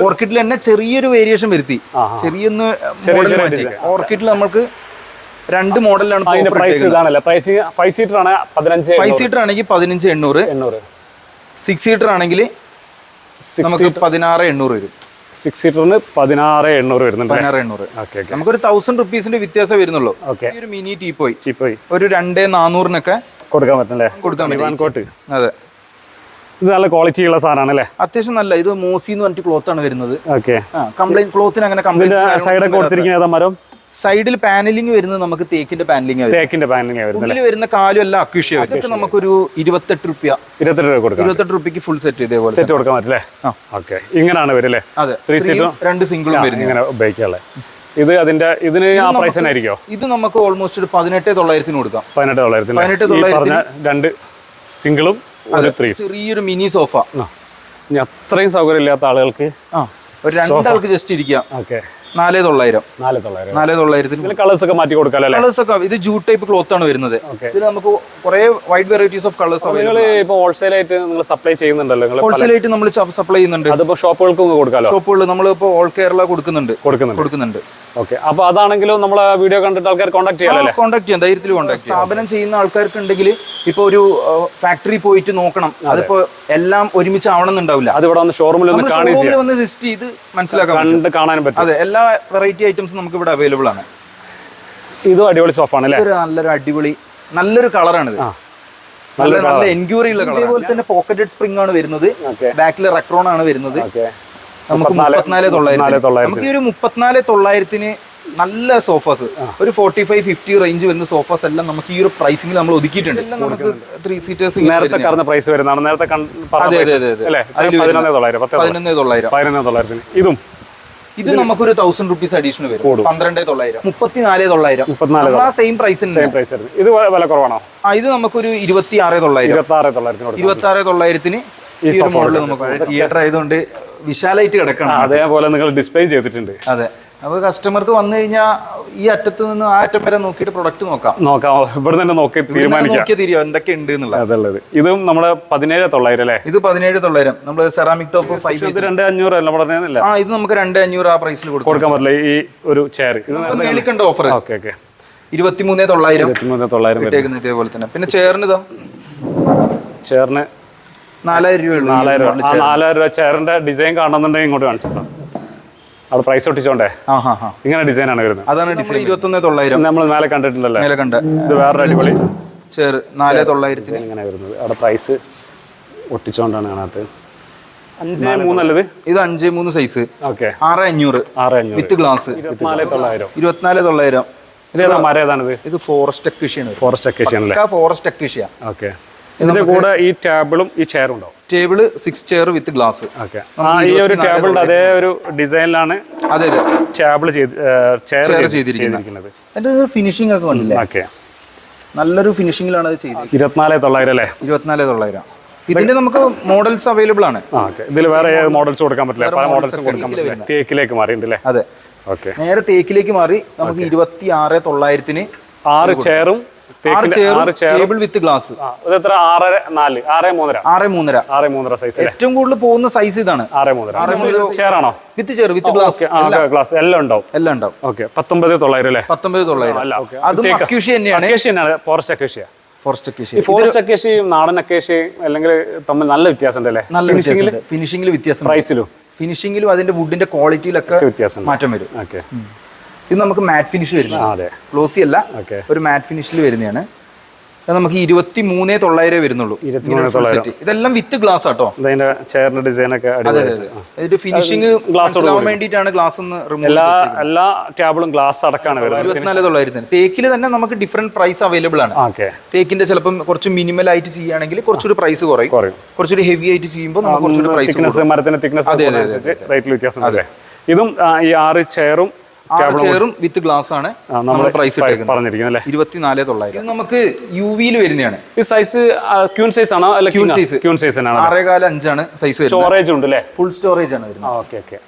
ഓർക്കിഡിൽ തന്നെ ചെറിയൊരു വേരിയേഷൻ വരുത്തി, ചെറിയൊന്ന് മാറ്റി. ഓർക്കിഡിൽ നമുക്ക് 2 മോഡലാണ്. 5 സീറ്റർ ആണെങ്കിൽ 15,800, 6 സീറ്റർ ആണെങ്കിൽ നമുക്ക് 16,800 വരും. 6 സീറ്ററിന് 16,800 വരുന്നുണ്ട്. 16,800. നമുക്കൊരു 1000 റുപ്പീസിന്റെ വ്യത്യാസം വരുന്നുള്ളൂ. ഒരു മിനി ടീപ്പോയി ഒരു 2,400 കൊടുക്കാൻ പറ്റും. അതെ, ഇത് നല്ല ക്വാളിറ്റി ഉള്ള സാധനമാണ്. അത്യാവശ്യം നല്ല. ഇത് മോസി എന്ന് പറഞ്ഞിട്ട് ക്ലോത്ത് ആണ് വരുന്നത്. കംപ്ലൈന്റ് ക്ലോത്തിന് അങ്ങനെ കംപ്ലൈന്റ്. സൈഡിൽ പാനലിംഗ് വരുന്നത് നമുക്ക് തേക്കിന്റെ പാനലിംഗ് ഉള്ളിൽ വരുന്ന കാലും എല്ലാം അക്യൂഷ്യ. അതൊക്കെ നമുക്കൊരു 28 രൂപയ്ക്ക് ഫുൾ സെറ്റ് ഇതേപോലെ സെറ്റ് കൊടുക്കാൻ പറ്റില്ലേ? ഇങ്ങനെയാണ് വരില്ലേ? അതെ, 2 സിംഗിളും വരുന്നത് ഇങ്ങനെ ഉപയോഗിക്കാനുള്ളത്. ഇത് ഇതിന് ആ പ്രൈസ് തന്നെ ആയിരിക്കോ? ഇത് നമുക്ക് ഓൾമോസ്റ്റ് ഒരു 18,900 കൊടുക്കാം. 18,900 2 സിംഗിളും ചെറിയൊരു മിനി സോഫ. അത്രയും സൗകര്യം ഇല്ലാത്ത ആളുകൾക്ക് ഒരു 2 ആൾക്ക് ജസ്റ്റ് ഇരിക്കാം. 4,900 കളേഴ്സ് ഒക്കെ മാറ്റി കൊടുക്കാം. കളേഴ്സ് ഒക്കെ ഇത് ജൂട്ട് ടൈപ്പ് ക്ലോത്ത് ആണ് വരുന്നത്. ഇതിൽ നമുക്ക് കുറെ wide varieties of colours wholesale ആയിട്ട് നിങ്ങൾ സപ്ലൈ ചെയ്യുന്നുണ്ടല്ലോ? ഹോൾസെയിൽ ആയിട്ട് നമ്മൾ സപ്ലൈ ചെയ്യുന്നുണ്ട്. അതിപ്പോ ഷോപ്പുകൾക്ക് കൊടുക്കാമല്ലോ? ഷോപ്പുകൾ നമ്മളിപ്പോ ഓൾ കേരള കൊടുക്കുന്നുണ്ട്. അപ്പൊ അതാണെങ്കിലും നമ്മളെ വീഡിയോ കണ്ടിട്ട് ആൾക്കാർ കോൺടാക്ട് ചെയ്യാം, ധൈര്യത്തിൽ കോൺടാക്ട്. സ്ഥാപനം ചെയ്യുന്ന ആൾക്കാർക്ക് ഉണ്ടെങ്കിൽ ഇപ്പൊ ഒരു ഫാക്ടറി പോയിട്ട് നോക്കണം, അതിപ്പോ എല്ലാം ഒരുമിച്ച് ആവണമെന്നുണ്ടാവില്ല. അത് ഇവിടെ വന്ന് ഷോറൂമിൽ വന്ന് വിസിറ്റ് ചെയ്ത് മനസ്സിലാക്കാൻ പറ്റും. അതെ, എല്ലാ വെറൈറ്റി ഐറ്റംസും നമുക്ക് ഇവിടെ അവൈലബിൾ ആണ്. ഇതും അടിപൊളി സോഫ ആണ്. നല്ലൊരു അടിപൊളി നല്ലൊരു കളറാണ് ഇത്. നല്ല എൻക്വയറി ഉള്ള കളർ. അതുപോലെ തന്നെ പോക്കറ്റഡ് സ്പ്രിംഗ് ആണ് വരുന്നത്. ബാക്കിൽ റെക്രോൺ ആണ് വരുന്നത്. നമുക്ക് 34,900. നമുക്ക് ഈ ഒരു 34,900 നല്ല സോഫാസ്, ഒരു 45-50 റേഞ്ച് വരുന്ന സോഫാസ് എല്ലാം നമുക്ക് ഈ ഒരു പ്രൈസിംഗിൽ നമ്മൾ ഒതുക്കിയിട്ടുണ്ട്. നമുക്ക് 3 സീറ്റേഴ്സ് നേരത്തെ കറന്ന പ്രൈസ് വരുന്നതാണ്. നേരത്തെ 11,900. ഇത് നമുക്കൊരു 1000 റുപ്പീസ് അഡീഷണൽ വരും. 12,900. 34,900 സെയിം പ്രൈസ്. ഇത് വില കുറവാണോ? ഇത് നമുക്കൊരു 26,900 ഈ മോഡൽ നമുക്ക് തിയേറ്റർ ആയതുകൊണ്ട് വിശാലായിട്ട് കിടക്കണം. അതേപോലെ നിങ്ങൾ ഡിസ്പ്ലേ ചെയ്തിട്ടുണ്ട്. അതെ, അപ്പൊ കസ്റ്റമർക്ക് വന്നു കഴിഞ്ഞാൽ ഈ അറ്റത്ത് നിന്ന് ആ അറ്റം വരെ നോക്കിയിട്ട് പ്രൊഡക്റ്റ് നോക്കാം. ഇവിടെ തന്നെ നോക്കി തീരുമാനിക്കാം എന്തൊക്കെ ഉണ്ട് എന്നുള്ളത്. ഇതും നമ്മുടെ 17,900 അല്ലേ? ഇത് 17,900. നമ്മള് സെറാമിക് ടോപ്പ് 2,500 അല്ല പറഞ്ഞില്ല? ഇത് നമുക്ക് 2,500 ആ പ്രൈസിൽ കൊടുക്കാൻ പറ്റില്ല. ഈ ഒരു ചെയർ മേളിക്കണ്ട ഓഫർ 23,900 ഇതേപോലെ തന്നെ. പിന്നെ ചെയറിന് 4,000 രൂപ. 4,000 രൂപ ചെയറിന്റെ ഡിസൈൻ കാണുന്നുണ്ടെങ്കിൽ ഇങ്ങോട്ട് കാണിച്ചിട്ടുണ്ടോ? അവിടെ പ്രൈസ് ഒട്ടിച്ചോണ്ടേ ഇങ്ങനെ ഡിസൈൻ ആണ് വരുന്നത്. അതാണ് ഡിസൈൻ. 21,900 നമ്മൾ മേലെ കണ്ടിട്ടുണ്ടല്ലോ. ഇത് വേറെ അടിപൊളി ചെയർ 4,900 ഇങ്ങനെ വരുന്നത്. അവിടെ പ്രൈസ് ഒട്ടിച്ചോണ്ടാണ് കാണാത്തത്. 5.3 അല്ലത്? ഇത് 5.3 സൈസ്. 6,500 with glass. 24,900. ഇത് ഫോറസ്റ്റ് അക്വേഷ്യ. ഇതിന്റെ കൂടെ ഈ ടേബിളും ഈ ചെയറും ഉണ്ടാവും. Table 6 chair with glass. ഈ ഒരു ടേബിളിന്റെ അതേ ഒരു ഡിസൈനിലാണ് ടേബിൾ ചെയ്തിരിക്കുന്നത്. അതിന്റെ ഫിനിഷിംഗ് ഒക്കെ കണ്ടില്ലേ? നല്ലൊരു ഫിനിഷിംഗിലാണ് അത് ചെയ്തത്. 24,900 അല്ലേ? 24,900. ഇതിന്റെ നമുക്ക് മോഡൽസ് അവൈലബിൾ ആണ്. ഇതിൽ വേറെ മോഡൽസ് കൊടുക്കാൻ പറ്റില്ല? പല മോഡൽസും കൊടുക്കാൻ പറ്റില്ല. തേക്കിലേക്ക് മാറിയിട്ടില്ലേ? അതെ, നേരെ തേക്കിലേക്ക് മാറി. നമുക്ക് 26,900 6 ചെയറും ടേബിൾ വിത്ത് ഗ്ലാസ്. 6.3 സൈസ്. ഏറ്റവും കൂടുതൽ പോകുന്ന സൈസ് ഇതാണ്. 6.3 ചെയറാണോ? വിത്ത് ചെയർ വിത്ത് ഗ്ലാസ് എല്ലാം ഉണ്ടാവും. 19,900 അല്ലേ? 19,900. അതും അക്വേഷ്യ തന്നെയാണ്. Forest acacia. ഫോറസ്റ്റ് അക്വേഷ്യയും നാടൻ അക്വേഷ്യയും അല്ലെങ്കിൽ തമ്മിൽ നല്ല വ്യത്യാസം ഉണ്ടല്ലേ? ഫിനിഷിംഗിൽ വ്യത്യാസം, ഫിനിഷിംഗിലും അതിന്റെ വുഡിന്റെ ക്വാളിറ്റിയിലൊക്കെ വ്യത്യാസം മാറ്റം വരും. ഇത് നമുക്ക് മാറ്റ് ഫിനിഷ് വരുന്നത്, ഗ്ലോസി അല്ല, ഒരു മാറ്റ് ഫിനിഷിൽ വരുന്നതാണ്. നമുക്ക് 23,900 വരുന്നുള്ളൂ. ഇതെല്ലാം വിത്ത് ഗ്ലാസ് ആട്ടോ. ചെയറിന്റെ ഡിസൈൻ ഒക്കെ ഫിനിഷിംഗ് ഗ്ലാസ് വേണ്ടിയിട്ടാണ് ഗ്ലാസ് എല്ലാ ടേബിളും ഗ്ലാസ് അടക്കാണ്. 24,900. തേക്കില് തന്നെ നമുക്ക് ഡിഫറെന്റ് പ്രൈസ് അവൈലബിൾ ആണ്. തേക്കിന്റെ ചിലപ്പം കുറച്ച് മിനിമൽ ആയിട്ട് ചെയ്യുകയാണെങ്കിൽ കുറച്ചൊരു പ്രൈസ് കുറയും. കുറച്ചൊരു ഹെവി ആയിട്ട് ചെയ്യുമ്പോൾ നമുക്ക് കുറച്ചൊരു പ്രൈസ്. മരത്തിന്റെ തിക്നെസ് റേറ്റിൽ വ്യത്യാസം. ഇതും ഈ 6 ചെയറും വിത്ത് ഗ്ലാസ് ആണ് നമ്മൾ പ്രൈസ് പറഞ്ഞിരിക്കുന്നത്. 24,900. ഇത് നമുക്ക് യുവിയിൽ വരുന്നതാണ്. ഈ സൈസ് ക്യൂൺ സൈസ് ആണോ? അല്ല, ക്യൂൺ സൈസ് ആണ്. 6.5 ആണ് സൈസ്. സ്റ്റോറേജ് ഉണ്ട് അല്ലേ? ഫുൾ സ്റ്റോറേജ് ആണ് വരുന്നത്.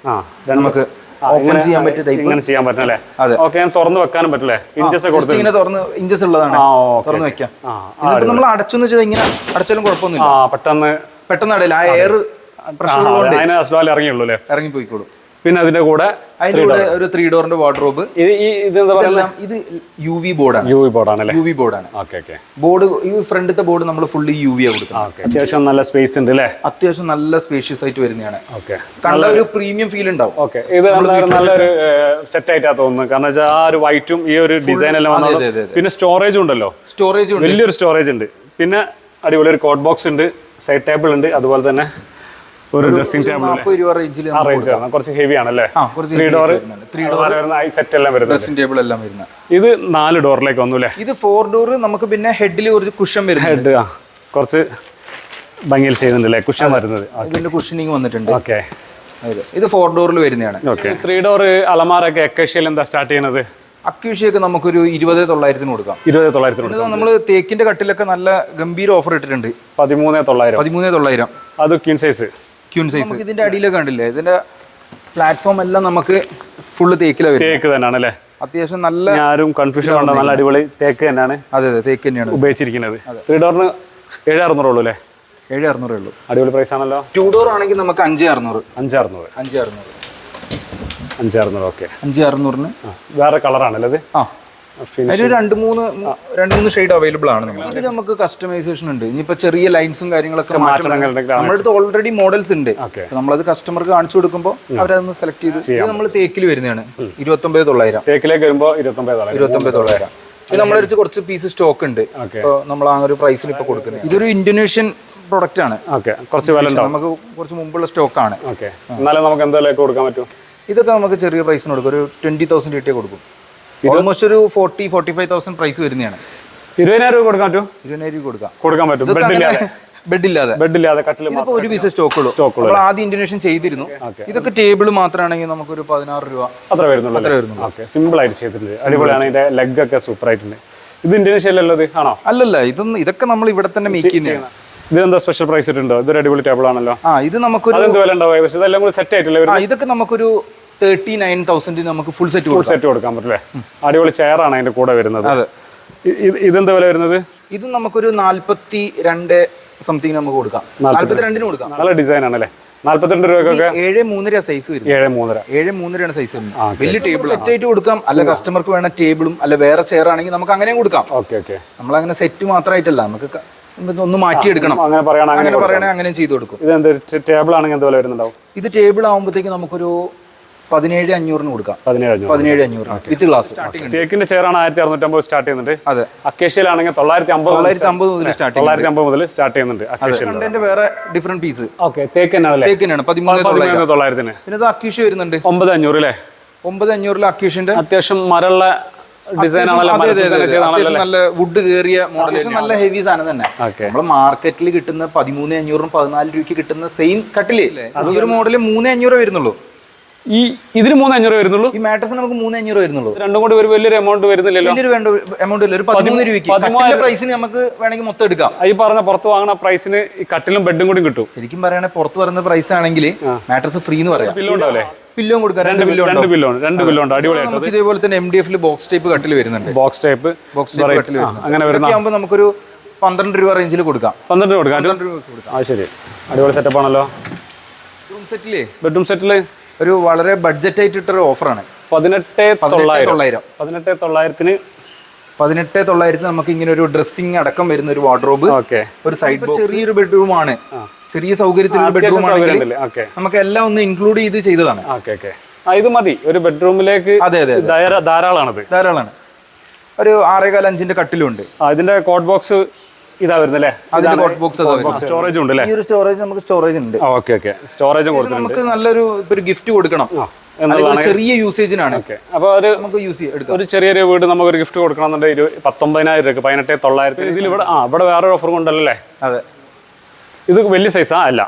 നമുക്ക് ഓപ്പൺ ചെയ്യാൻ പറ്റും. ഇങ്ങനെ ചെയ്യാൻ പറ്റില്ലേ? തുറന്ന് വെക്കാനും പറ്റില്ലേ? ഇഞ്ചസ് കൊടുത്ത് ഇങ്ങനെ തുറന്ന് ഇഞ്ചസ് ഉള്ളതാണ്, തുറന്ന് വെക്കാം. നമ്മൾ അടച്ചെന്ന് വെച്ചാൽ ഇങ്ങനെ അടച്ചാലും കുഴപ്പമൊന്നുമില്ല. പെട്ടെന്ന് അടയില്ല. ആ എയർ അതിന് അസ്വാൽ ഇറങ്ങിയുള്ളൂ അല്ലേ? ഇറങ്ങിപ്പോയിക്കോളും. പിന്നെ അതിന്റെ കൂടെ അതിന്റെ കൂടെ ഒരു 3 ഡോറിന്റെ വാർഡ്രോബ്. ഇത് എന്താ പറയുക? ഇത് UV ബോർഡാണ്. UV ബോർഡാണ്. UV ബോർഡാണ്. ഓക്കെ. ബോർഡ് ഈ ഫ്രണ്ടിലത്തെ ബോർഡ് നമ്മൾ ഫുള്ളി UV ആ കൊടുക്കുന്നത്. അത്യാവശ്യം നല്ല സ്പേസ് ഉണ്ട് അല്ലേ? അത്യാവശ്യം നല്ല സ്പേഷ്യസ് ആയിട്ട് വരുന്നതാണ്. ഓക്കെ. കണ്ട ഒരു പ്രീമിയം ഫീൽ ഉണ്ടാവും. ഓക്കെ. ഇത് നല്ലൊരു സെറ്റ് ആയിട്ടാ തോന്നുന്നത്. കാരണം വെച്ചാൽ ആ ഒരു വൈറ്റും ഈ ഒരു ഡിസൈൻ എല്ലാം വന്നത്. പിന്നെ സ്റ്റോറേജും ഉണ്ടല്ലോ. വലിയൊരു സ്റ്റോറേജ് ഉണ്ട്. പിന്നെ അടിപൊളി ഒരു കോട്ട് ബോക്സ് ഉണ്ട്, സൈഡ് ടേബിൾ ഉണ്ട്, അതുപോലെ തന്നെ ഒരു ഡ്രസ്സിംഗ് ടേബിൾ കുറച്ച് ഹെവി ആണല്ലേ? 3 ഡോർ സെറ്റ് എല്ലാം വരുന്നത്. ഡ്രസ്സിംഗ് ടേബിൾ എല്ലാം വരുന്നത്. ഇത് 4 ഡോറിലേക്ക് വന്നു അല്ലേ? ഇത് 4 ഡോർ. നമുക്ക് പിന്നെ ഹെഡിൽ ഒരു കുഷൻ വരുന്നുണ്ട്. ഹെഡ് കുറച്ച് ഭംഗിയിൽ ചെയ്യുന്നുണ്ട് അല്ലേ? കുഷൻ വരുന്നത്. ഇതിന്റെ കുഷനിങ് വന്നിട്ടുണ്ട്. ഓക്കെ. ഇത് 4 ഡോറിൽ വരുന്നതാണ്. ഓക്കെ. 3 ഡോർ അലമാരൊക്കെ അക്കേഷ്യയിൽ എന്താ സ്റ്റാർട്ട് ചെയ്യുന്നത്? അക്യൂഷ്യയൊക്കെ നമുക്കൊരു 20,900 കൊടുക്കാം. 20,900. നമ്മൾ തേക്കിന്റെ കട്ടിലൊക്കെ നല്ല ഗംഭീര ഓഫർ ഇട്ടിട്ടുണ്ട്. 13,900. അത് ക്യൂൻ സൈസ്. ഇതിന്റെ അടിയിലൊക്കെ കണ്ടില്ലേ? ഇതിന്റെ പ്ലാറ്റ്ഫോം എല്ലാം നമുക്ക് ഫുള്ള് തേക്കിലാണ് വരുന്നത്. തേക്ക് തന്നെയാണ് അല്ലേ? അത്യാവശ്യം നല്ല ആരും കൺഫ്യൂഷൻ വേണ്ട, നല്ല അടിപൊളി തേക്ക് തന്നെയാണ്. അതെ, തേക്ക് തന്നെയാണ് ഉപയോഗിച്ചിരിക്കുന്നത്. 3 ഡോറിന് 7,600 ഉള്ളൂ അല്ലേ? 7,600 ഉള്ളൂ. അടിപൊളി പ്രൈസ് ആണല്ലോ. 2 ഡോർ ആണെങ്കിൽ നമുക്ക് 5,600. 5,600. ഓക്കെ. 5,600-ന് വേറെ കളറാണല്ലേ ഇത്? അതിൽ 2-3 ഷെയ്ഡ് അവൈലബിൾ ആണ്. ഇതിൽ നമുക്ക് കസ്റ്റമൈസേഷൻ ഉണ്ട്. ഇനിയിപ്പോ ചെറിയ ലൈൻസും കാര്യങ്ങളൊക്കെ നമ്മുടെ അടുത്ത് ഓൾറെഡി മോഡൽസ് ഉണ്ട്. നമ്മളത് കസ്റ്റമർക്ക് കാണിച്ചു കൊടുക്കുമ്പോൾ അവരതൊന്ന് സെലക്ട് ചെയ്ത് നമ്മൾ തേക്കിൽ വരുന്നതാണ്. 29,900. തേക്കിലേക്ക് വരുമ്പോൾ 29,900. ഇത് നമ്മുടെ അടുത്ത് കുറച്ച് പീസ് സ്റ്റോക്ക് ഉണ്ട്. നമ്മൾ ആ ഒരു പ്രൈസിൽ ഇപ്പൊ കൊടുക്കുന്നത്. ഇതൊരു ഇന്തോനേഷ്യൻ പ്രൊഡക്റ്റ് ആണ്. കുറച്ച് വില നമുക്ക് കുറച്ച് മുമ്പുള്ള സ്റ്റോക്കാണ്. എന്നാലും നമുക്ക് എന്തായാലും കൊടുക്കാൻ പറ്റും. ഇതൊക്കെ നമുക്ക് ചെറിയ പ്രൈസിന് കൊടുക്കും. ഒരു 20,000 കിട്ടിയേ കൊടുക്കും. ഓൾമോസ്റ്റ് ഒരു 40,000-45,000 പ്രൈസ് വരുന്നതാണ്. 20,000 രൂപ കൊടുക്കാൻ പറ്റും. 20,000 കൊടുക്കാൻ പറ്റും. ബെഡില്ലാതെ കട്ടിൽ ഒരു പീസ് സ്റ്റോക്ക് ഉള്ളൂ. ആദ്യം ഇന്തോനേഷ്യൻ ചെയ്തിരുന്നു. ഇതൊക്കെ ടേബിൾ മാത്രമാണെങ്കിൽ നമുക്കൊരു 16 രൂപ അത്ര വരുന്നുള്ളൂ. സിമ്പിൾ ആയിട്ട് ചെയ്തിട്ടുണ്ട്. അടിപൊളിയാണ്. ഇതിന്റെ ലെഗ് ഒക്കെ സൂപ്പർ ആയിട്ടുണ്ട്. ഇത് ഇന്തോനേഷ്യയിലല്ലോ ഇത്? ആണോ? അല്ലല്ല, ഇതൊക്കെ നമ്മൾ ഇവിടെ തന്നെ മേക്ക് ചെയ്യുന്നതാണ്. ഇതെന്താ സ്പെഷ്യൽ പ്രൈസ് ഇട്ടുണ്ടോ? ഇതൊരു അടിപൊളി ടേബിൾ ആണല്ലോ. ഇത് നമുക്കൊരു ഇതെല്ലാം കൂടി സെറ്റ് ആയിട്ടില്ല. ഇതൊക്കെ നമുക്കൊരു 39,000 നമുക്ക് ഫുൾ സെറ്റ് കൊടുക്കാൻ പറ്റില്ലേ? അടിപൊളി ചെയറാണ് അതിന്റെ കൂടെ വരുന്നത്. ഇതെന്താ വില വരുന്നത്? ഇത് നമുക്കൊരു 42 സംതിങ് നമുക്ക് കൊടുക്കാം. 42-ന് കൊടുക്കാം. നല്ല ഡിസൈൻ ആണല്ലേ? 42 രൂപയ്ക്കൊക്കെ 7.3 സൈസ് വരും. 7.3 സൈസ് വരും. വലിയ ടേബിൾ സെറ്റ് ആയിട്ട് കൊടുക്കാം. അല്ല കസ്റ്റമർക്ക് വേണ ടേബിളും അല്ല വേറെ ചെയർ ആണെങ്കിൽ നമുക്ക് അങ്ങനെയും കൊടുക്കാം. നമ്മളങ്ങനെ സെറ്റ് മാത്രമായിട്ടല്ല, നമുക്ക് ഒന്ന് മാറ്റിയെടുക്കണം. അങ്ങനെ പറയണേ അങ്ങനെയും ചെയ്തു കൊടുക്കും. ടേബിൾ ആണെങ്കിൽ എന്താ വില വരുന്നുണ്ടാവും? ഇത് ടേബിൾ ആകുമ്പോഴത്തേക്ക് നമുക്കൊരു 17,500-ന് കൊടുക്കാം. 17,500 വിത്ത് ഗ്ലാസ്. തേക്കിന്റെ ചെയറാണ് 1,650 സ്റ്റാർട്ട് ചെയ്യുന്നുണ്ട്. അതെ. അക്കേഷ്യയിലാണെങ്കിൽ 950 മുതൽ സ്റ്റാർട്ട് ചെയ്യുന്നുണ്ട്. അക്കേഷ്യ വേറെ ഡിഫറെന്റ് പീസ്. തേക്ക് തന്നെയാണ്. 13,900. പിന്നെ ഇത് അക്യൂഷ്യ വരുന്നുണ്ട് 9,500 അല്ലേ? 9,500 അക്യൂഷ്യന്റെ അത്യാവശ്യം മരമുള്ള ഡിസൈൻ ആണല്ലോ. നല്ല വുഡ് കയറിയ മോഡൽ, നല്ല ഹെവി സാധനം തന്നെ. നമ്മള് മാർക്കറ്റിൽ കിട്ടുന്ന 13,500-നും 14 രൂപയ്ക്ക് കിട്ടുന്ന സെയിം കട്ടില് ഈ ഒരു മോഡല് 3,500 വരുന്നുള്ളൂ. ഇതിന് 3,500 വരുന്നുള്ളൂ. ഈ മാട്രസ് നമുക്ക് 3,500 വരുന്നുള്ളൂ. രണ്ടും കൂടി ഒരു വലിയൊരു എമൗണ്ട് വരുന്നില്ലല്ലോ. വലിയൊരു എമൗണ്ട് ഇല്ല. ഒരു 13 രൂപയ്ക്ക് പ്രൈസിന് നമുക്ക് വേണമെങ്കിൽ മൊത്തം എടുക്കാം. ഈ പറഞ്ഞ പുറത്ത് വാങ്ങുന്ന പ്രൈസിന് ഈ കട്ടിലും ബെഡും കൂടി കിട്ടും. ശരിക്കും പറയുകയാണെങ്കിൽ പുറത്ത് പറയുന്ന പ്രൈസ് ആണെങ്കിൽ മാട്രസ് ഫ്രീ എന്ന് പറയാം. പില്ലോ ഉണ്ടാവില്ലേ? പില്ലോ കൊടുക്കാം. 2 പില്ലോ ഉണ്ട്. അടിപൊളിയായിട്ട് നമുക്ക് ഇതേപോലെ തന്നെ MDF ബോക്സ് ടൈപ്പ് കട്ടിൽ വരുന്നുണ്ട്. ബോക്സ് ടൈപ്പ് കട്ടിൽ അങ്ങനെ വരുമ്പോൾ നമുക്കൊരു 12 രൂപ റേഞ്ചിൽ കൊടുക്കാം. 12 രൂപ കൊടുക്കാം. ശരി, അടിപൊളി സെറ്റപ്പ് ആണല്ലോ. ബെഡ്റൂം സെറ്റില് ഒരു വളരെ ബഡ്ജറ്റ് ആയിട്ട് ഇട്ടൊരു ഓഫറാണ്. 18,900 നമുക്ക് ഇങ്ങനെ ഒരു ഡ്രസ്സിംഗ് അടക്കം വരുന്ന ഒരു വാർഡ്രോബ്, ഒരു സൈഡ് ചെറിയൊരു ബെഡ്റൂം ആണ്. ചെറിയ സൗകര്യത്തിലുള്ള ബെഡ്റൂം ആണെങ്കിൽ നമുക്ക് എല്ലാം ഒന്ന് ഇൻക്ലൂഡ് ചെയ്തതാണ്. ഇത് മതി ഒരു ബെഡ്റൂമിലേക്ക്. ധാരാളമാണ്. ഒരു 6.5-5 കട്ടിലുണ്ട്. ഇതിന്റെ കോട്ട് ബോക്സ് ഇതാ വരുന്നല്ലേ? അതിന്റെ കോട്ട് ബോക്സ് സ്റ്റോറേജ് ഉണ്ട്. ഈ ഒരു സ്റ്റോറേജ് നമുക്ക് സ്റ്റോറേജ് ഉണ്ട്. സ്റ്റോറേജും നമുക്ക് നല്ലൊരു ഗിഫ്റ്റ് കൊടുക്കണം. ചെറിയ യൂസേജിനാണ്. അപ്പൊ നമുക്ക് യൂസ് ചെയ്യാം. ഒരു ചെറിയൊരു വീട് നമുക്ക് ഒരു ഗിഫ്റ്റ് കൊടുക്കണമെന്നുണ്ടെങ്കിൽ 19,000 രൂപ, 18,900. ഇതിൽ ഇവിടെ വേറെ ഓഫർ കൊണ്ടല്ലേ? അതെ. ഇത് വലിയ സൈസാ? അല്ല,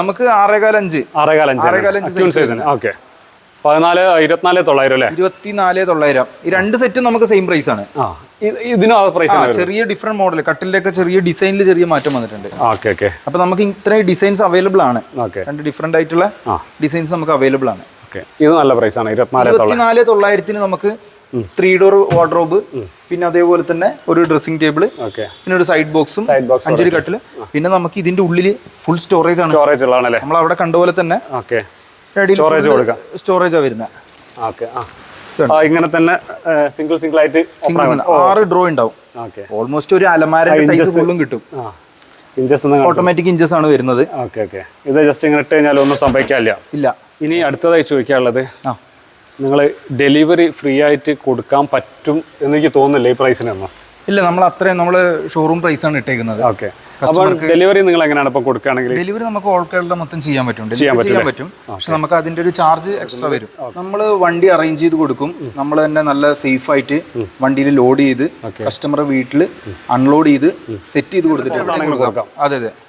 നമുക്ക് 6.5 സൈസിന്. ഓക്കെ. 24,900 അല്ലേ? 24,900. ഈ 2 സെറ്റും നമുക്ക് സെയിം പ്രൈസ് ആണ്. ഇതിനും പ്രൈസ് ചെറിയ ഡിഫറെന്റ് മോഡൽ കട്ടിലൊക്കെ ചെറിയ ഡിസൈനിൽ ചെറിയ മാറ്റം വന്നിട്ടുണ്ട്. അപ്പൊ നമുക്ക് ഇത്രയും ഡിസൈൻസ് അവൈലബിൾ ആണ്. 2 ഡിഫറെന്റ് ആയിട്ടുള്ള ഡിസൈൻസ് നമുക്ക് അവൈലബിൾ ആണ്. ഇത് നല്ല പ്രൈസ് ആണ്. 24,900 നമുക്ക് 3 ഡോർ വാർഡ്രോബ്, പിന്നെ അതേപോലെ തന്നെ ഒരു ഡ്രസ്സിംഗ് ടേബിൾ, പിന്നെ ഒരു സൈഡ് ബോക്സും 5 കട്ടില്. പിന്നെ നമുക്ക് ഇതിന്റെ ഉള്ളിൽ ഫുൾ സ്റ്റോറേജ് ആണ്. നമ്മൾ അവിടെ കണ്ട പോലെ തന്നെ സ്റ്റോറേജാ വരുന്നത്. ഇങ്ങനെ തന്നെ സിംഗിൾ ആയിട്ട് 6 ഡ്രോ ഉണ്ടാവും. ഓൾമോസ്റ്റ് ഒരു അലമാരന്റെ സൈസ് ഫുള്ളും കിട്ടും. ഓട്ടോമാറ്റിക് ഇഞ്ചസ് ആണ് വരുന്നത്. ഇത് ജസ്റ്റ് ഇങ്ങനെ ഇട്ട് കഴിഞ്ഞാൽ ഒന്നും സംഭവിക്കാനില്ല. ഇല്ല. ഇനി അടുത്തതായി ചോദിക്കാനുള്ളത്, നിങ്ങൾ ഡെലിവറി ഫ്രീ ആയിട്ട് കൊടുക്കാൻ പറ്റും എന്നെനിക്ക് തോന്നുന്നില്ല ഈ പ്രൈസിനൊന്നും. ഇല്ല, നമ്മൾ അത്രയും നമ്മള് ഷോറൂം പ്രൈസ് ആണ് ഇട്ടേക്കുന്നത്. ഡെലിവറി നിങ്ങൾ എങ്ങനെയാണ് ഇപ്പൊ കൊടുക്കുകയാണെങ്കിൽ? ഡെലിവറി നമുക്ക് ഓൾ കേരള മൊത്തം ചെയ്യാൻ പറ്റും. പക്ഷെ നമുക്ക് അതിന്റെ ഒരു ചാർജ് എക്സ്ട്രാ വരും. നമ്മൾ വണ്ടി അറേഞ്ച് ചെയ്ത് കൊടുക്കും. നമ്മൾ തന്നെ നല്ല സേഫ് ആയിട്ട് വണ്ടിയിൽ ലോഡ് ചെയ്ത് കസ്റ്റമറെ വീട്ടിൽ അൺലോഡ് ചെയ്ത് സെറ്റ് ചെയ്ത് കൊടുത്തിട്ട്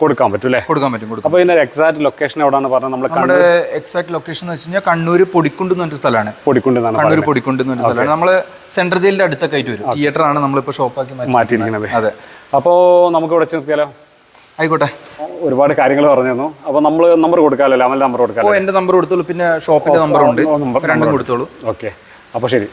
കൊടുക്കാൻ പറ്റും അല്ലേ? കൊടുക്കാൻ പറ്റും. അപ്പോൾ ഇതിന്റെ എക്സാക്ട് ലൊക്കേഷൻ എവിടെയാണ് പറഞ്ഞത്? നമ്മുടെ എക്സാക്ട് ലൊക്കേഷൻ എന്ന് വെച്ച് കഴിഞ്ഞാൽ കണ്ണൂർ പൊടിക്കുണ്ട് എന്ന് പറഞ്ഞ സ്ഥലമാണ്. കണ്ണൂർ പൊടിക്കുണ്ട് എന്ന് പറഞ്ഞ സ്ഥലമാണ്. നമ്മള് സെൻട്രൽ ജയിലിന്റെ അടുത്തൊക്കെ ആയിട്ട് വരും. തിയേറ്റർ ആണ് നമ്മളിപ്പോ ഷോപ്പാക്കി മാറ്റിയിരിക്കുന്നത്. അതെ. അപ്പോൾ നമുക്ക് ഇവിടെ നിർത്തിയാലോ? ആയിക്കോട്ടെ. ഒരുപാട് കാര്യങ്ങൾ പറഞ്ഞു തന്നു. അപ്പോൾ നമ്മൾ നമ്പർ കൊടുക്കാമല്ലോ? അമൽ നമ്പർ കൊടുക്കാം. എന്റെ നമ്പർ കൊടുത്തോളൂ, പിന്നെ ഷോപ്പിന്റെ നമ്പർ ഉണ്ട്, രണ്ടും കൊടുത്തോളൂ. ഓക്കെ, അപ്പോൾ ശരി.